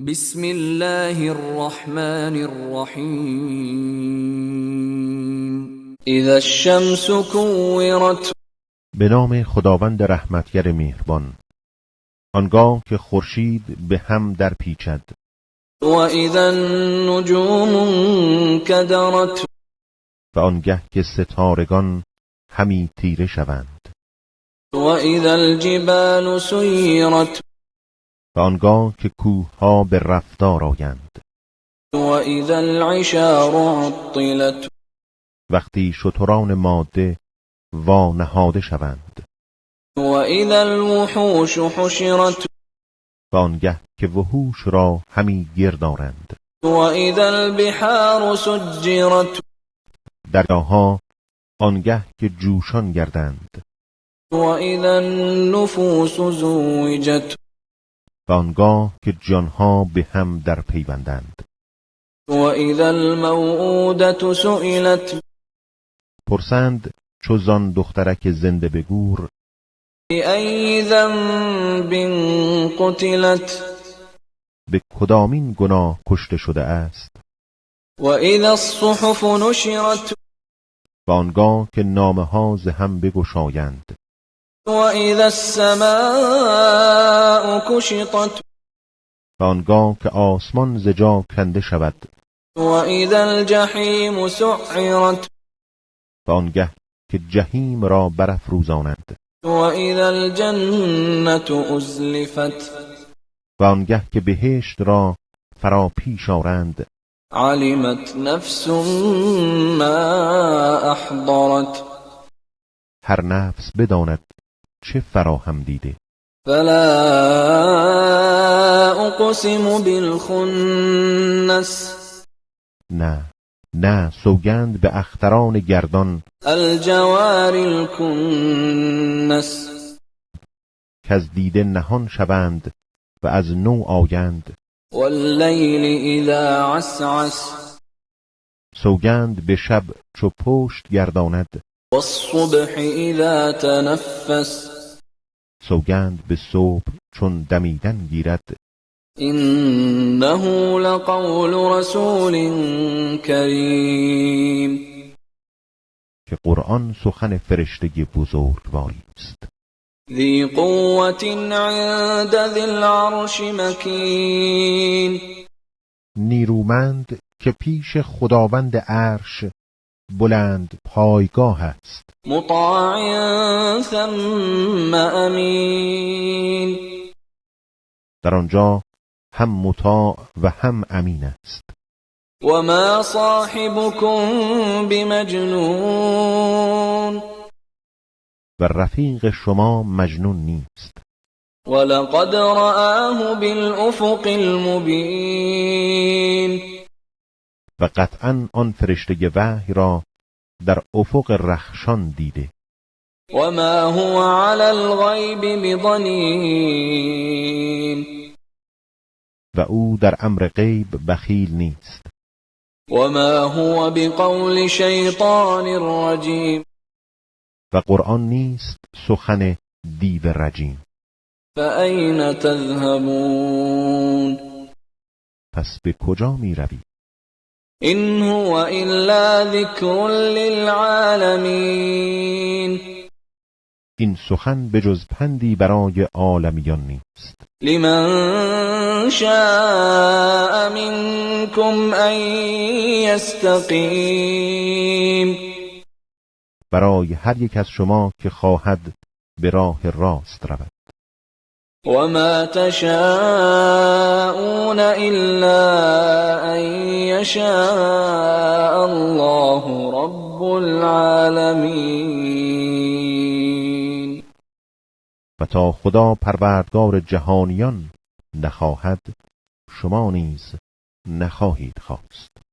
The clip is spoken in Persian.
بسم الله الرحمن الرحیم اذا الشمس كورت. به نام خداوند رحمتگر مهربان. آنگاه که خورشید به هم در پیچد. و اذا النجوم انکدرت. و آنگه که ستارگان همی تیره شوند. و اذا الجبال سیرت. و آنگاه که کوهها به رفتار آیند. و اذا العشار عطلت. وقتی شتران ماده وا نهاده شوند. و اذا الوحوش حشرت. و آنگه که وحوش را همی گرد آرند. و اذا البحار سجرت. دریاها آنگه که جوشان گردند. و اذا النفوس زوجت. و آنگاه که جانها به هم در پیوندند. و اذا الموءودة سئلت. پرسند چو زان دخترک زنده به گور. بأی ذنب قتلت. به کدامین گناه کشته شده است. و اذا الصحف نشرت. و آنگاه که نامه ها ز هم بگشایند. و اذا السماء کشطت. و آنگاه که آسمان ز جا کنده شود. و اذا الجحیم سعرت. و آنگه که جهیم را برافروزانند. و اذا الجنة ازلفت. و آنگه که بهشت را فرا پیش آرند. علمت نفس ما احضرت. هر نفس بداند چه فراهم دیده. فلا اقسم بالخنس. نه سوگند به اختران گردان. الجوار الکنس. کز دیده نهان شوند و از نو آیند. واللیل اذا عسعس. سوگند به شب چو پشت گرداند. والصبح اذا تنفس. سوگند به صبح چون دمیدن گیرد. انه لقول رسول کریم. که قرآن سخن فرشته بزرگواری است. ذی قوة عند ذی العرش مکین. نیرومند که پیش خداوند عرش بلند پایگاه است. مطاع ثم امین. در آنجا هم مطاع و هم امین است. و ما صاحبكم بمجنون. و رفیق شما مجنون نیست. ولقد رآه بالافق المبین. و قطعا آن فرشته وحی را در افق رخشان دیده. و ما هو علی الغیب بضنین. و او در امر غیب بخیل نیست. و ما هو بقول شیطان رجیم. و قرآن نیست سخن دیو رجیم. فأین تذهبون. پس به کجا می روی؟ این هو الا ذکر للعالمین. این سخن به جز پندی برای عالمیان نیست. لمن شاء منکم ان یستقیم. برای هر یک از شما که خواهد به راه راست رود. و ما تشاءون الا ان یشاء الله رب العالمین. و تا خدا پروردگار جهانیان نخواهد شما نیز نخواهید خواست.